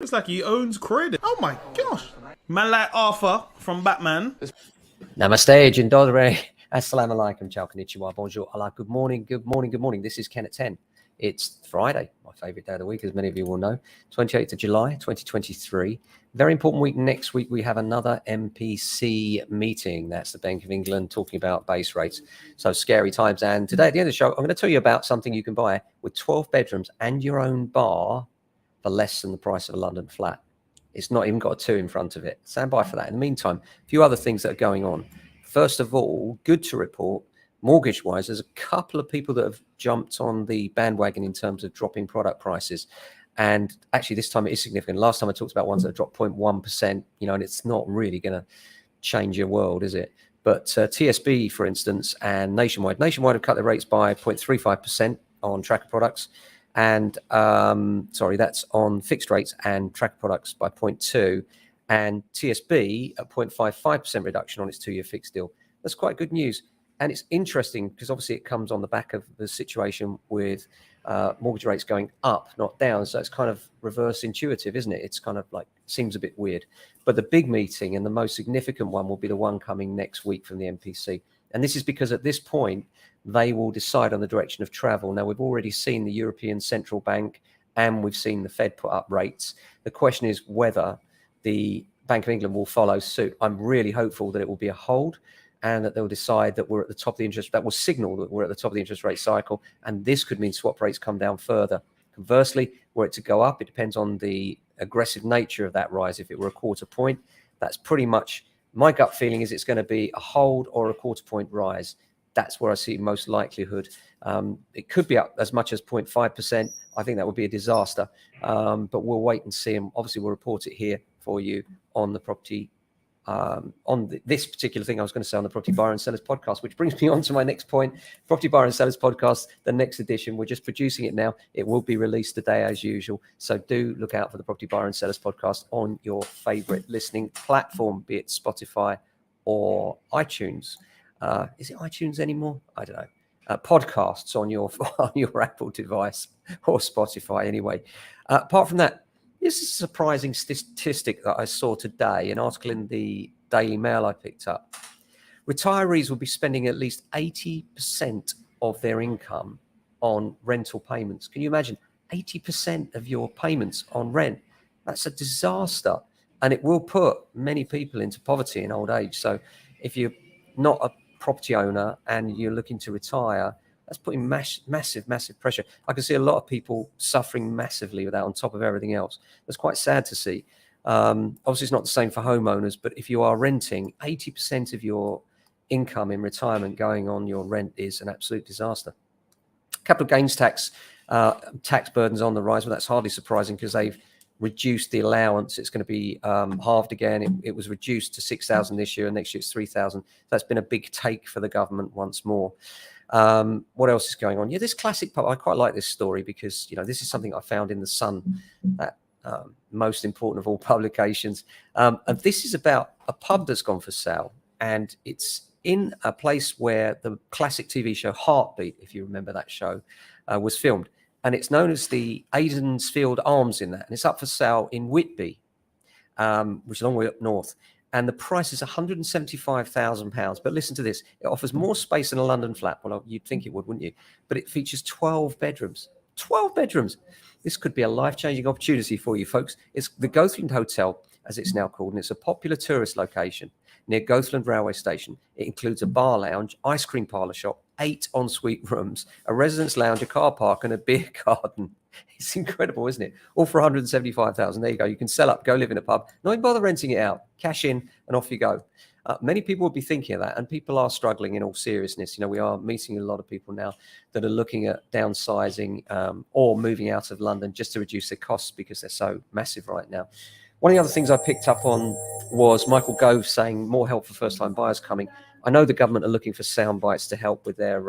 It's like he owns credit. Oh my gosh. Man like Arthur from Batman. Namaste, Dzień dobry, assalamu alaikum, ciao, konnichiwa, bonjour, Allah, good morning, good morning, good morning. This is Ken at 10. It's Friday, my favorite day of the week, as many of you will know, 28th of July, 2023. Very important week. Next week, we have another MPC meeting. That's the Bank of England talking about base rates. So scary times. And today at the end of the show, I'm going to tell you about something you can buy with 12 bedrooms and your own bar for less than the price of a London flat. It's not even got a 2 in front of it. Stand by for that. In the meantime, a few other things that are going on. First of all, good to report, mortgage-wise, there's a couple of people that have jumped on the bandwagon in terms of dropping product prices. And actually, this time it is significant. Last time I talked about ones that dropped 0.1%, and it's not really going to change your world, is it? But TSB, for instance, and Nationwide have cut their rates by 0.35% on tracker products. And that's on fixed rates and tracker products by 0.2, and TSB a 0.55% reduction on its 2-year fixed deal. That's quite good news. And it's interesting because obviously it comes on the back of the situation with mortgage rates going up, not down. So it's kind of reverse intuitive, isn't it? It's kind of like, seems a bit weird. But the big meeting and the most significant one will be the one coming next week from the MPC. And this is because at this point, they will decide on the direction of travel. Now, we've already seen the European Central Bank and we've seen the Fed put up rates. The question is whether the Bank of England will follow suit. I'm really hopeful that it will be a hold and that they'll decide that we're at the top of the interest, that will signal that we're at the top of the interest rate cycle. And this could mean swap rates come down further. Conversely, were it to go up, it depends on the aggressive nature of that rise. If it were a quarter point, that's pretty much my gut feeling is it's going to be a hold or a quarter point rise. That's where I see most likelihood. It could be up as much as 0.5%. I think that would be a disaster. But we'll wait and see. And obviously, we'll report it here for you on the property, this particular thing I was going to say on the Property Buyer and Sellers podcast, which brings me on to my next point. Property Buyer and Sellers podcast, the next edition. We're just producing it now. It will be released today as usual. So do look out for the Property Buyer and Sellers podcast on your favorite listening platform, be it Spotify or iTunes. Is it iTunes anymore? I don't know. Podcasts on your Apple device or Spotify anyway. Apart from that, this is a surprising statistic that I saw today, an article in the Daily Mail I picked up. Retirees will be spending at least 80% of their income on rental payments. Can you imagine 80% of your payments on rent? That's a disaster. And it will put many people into poverty in old age. So if you're not a property owner and you're looking to retire, that's putting massive pressure. I can see a lot of people suffering massively with that on top of everything else. That's quite sad to see. Obviously, it's not the same for homeowners, but if you are renting, 80% of your income in retirement going on your rent is an absolute disaster. Capital gains tax burdens on the rise. Well, that's hardly surprising because they've reduced the allowance. It's going to be halved again. It was reduced to 6,000 this year, and next year it's 3,000. That's been a big take for the government once more. What else is going on? Yeah, this classic pub. I quite like this story because this is something I found in the Sun, that most important of all publications. And this is about a pub that's gone for sale, and it's in a place where the classic TV show Heartbeat, if you remember that show, was filmed. And it's known as the Aidensfield Arms in that. And it's up for sale in Whitby, which is a long way up north. And the price is £175,000. But listen to this. It offers more space than a London flat. Well, you'd think it would, wouldn't you? But it features 12 bedrooms. 12 bedrooms. This could be a life-changing opportunity for you, folks. It's the Goathland Hotel, as it's now called, and it's a popular tourist location near Goathland Railway Station. It includes a bar lounge, ice cream parlour shop, 8 ensuite rooms, a residence lounge, a car park, and a beer garden. It's incredible, isn't it? All for £175,000. There you go. You can sell up, go live in a pub, not even bother renting it out, cash in, and off you go. Many people will be thinking of that, and people are struggling in all seriousness. We are meeting a lot of people now that are looking at downsizing or moving out of London just to reduce their costs because they're so massive right now. One of the other things I picked up on was Michael Gove saying more help for first-time buyers coming. I know the government are looking for sound bites to help with their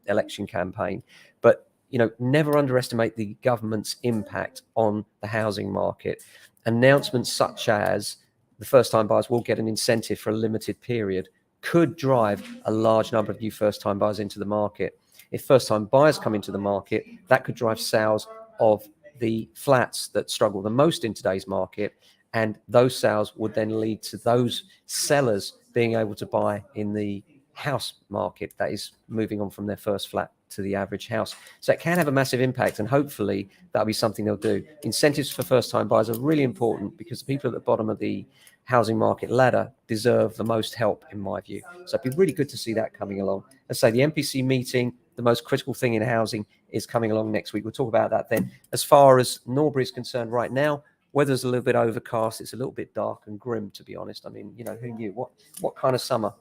election campaign, but never underestimate the government's impact on the housing market. Announcements such as the first-time buyers will get an incentive for a limited period could drive a large number of new first-time buyers into the market. If first-time buyers come into the market, that could drive sales of the flats that struggle the most in today's market, and those sales would then lead to those sellers being able to buy in the house market that is moving on from their first flat to the average house. So it can have a massive impact, and hopefully that'll be something they'll do. Incentives for first-time buyers are really important because the people at the bottom of the housing market ladder deserve the most help, in my view. So it'd be really good to see that coming along. Let's say the MPC meeting, the most critical thing in housing, is coming along next week. We'll talk about that then. As far as Norbury is concerned right now, weather's a little bit overcast. It's a little bit dark and grim, to be honest. I mean, who knew? What kind of summer?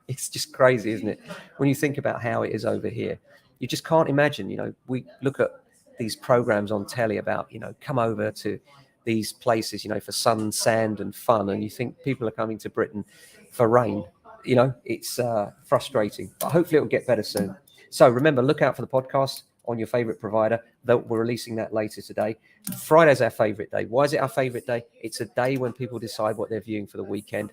It's just crazy, isn't it? When you think about how it is over here, you just can't imagine. We look at these programs on telly about, come over to these places, for sun, sand, and fun, and you think people are coming to Britain for rain. It's frustrating, but hopefully it'll get better soon. So remember, look out for the podcast on your favorite provider. We're releasing that later today. Friday's our favorite day. Why is it our favorite day? It's a day when people decide what they're viewing for the weekend.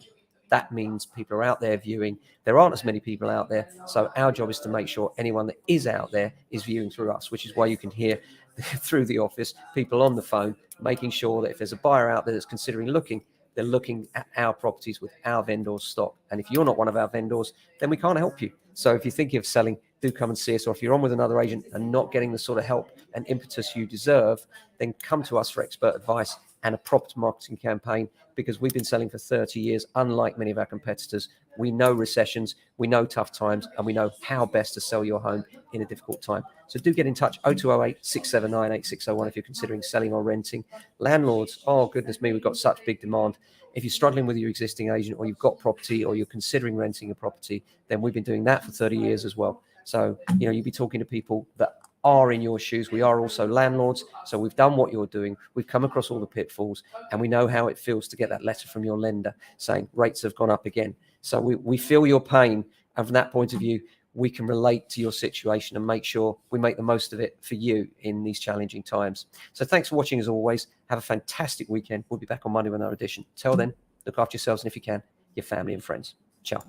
That means people are out there viewing. There aren't as many people out there. So our job is to make sure anyone that is out there is viewing through us, which is why you can hear through the office people on the phone, making sure that if there's a buyer out there that's considering looking, they're looking at our properties with our vendors' stock. And if you're not one of our vendors, then we can't help you. So if you're thinking of selling, do come and see us. Or if you're on with another agent and not getting the sort of help and impetus you deserve, then come to us for expert advice and a property marketing campaign, because we've been selling for 30 years, unlike many of our competitors. We know recessions, we know tough times, and we know how best to sell your home in a difficult time. So do get in touch, 0208 679 8601 if you're considering selling or renting. Landlords, oh goodness me, we've got such big demand. If you're struggling with your existing agent, or you've got property, or you're considering renting a property, then we've been doing that for 30 years as well. So, you'll be talking to people that are in your shoes. We are also landlords, so we've done what you're doing. We've come across all the pitfalls, and we know how it feels to get that letter from your lender saying rates have gone up again. So we feel your pain, and from that point of view, we can relate to your situation and make sure we make the most of it for you in these challenging times. So thanks for watching as always. Have a fantastic weekend. We'll be back on Monday with another edition. Till then, look after yourselves, and if you can, your family and friends. Ciao.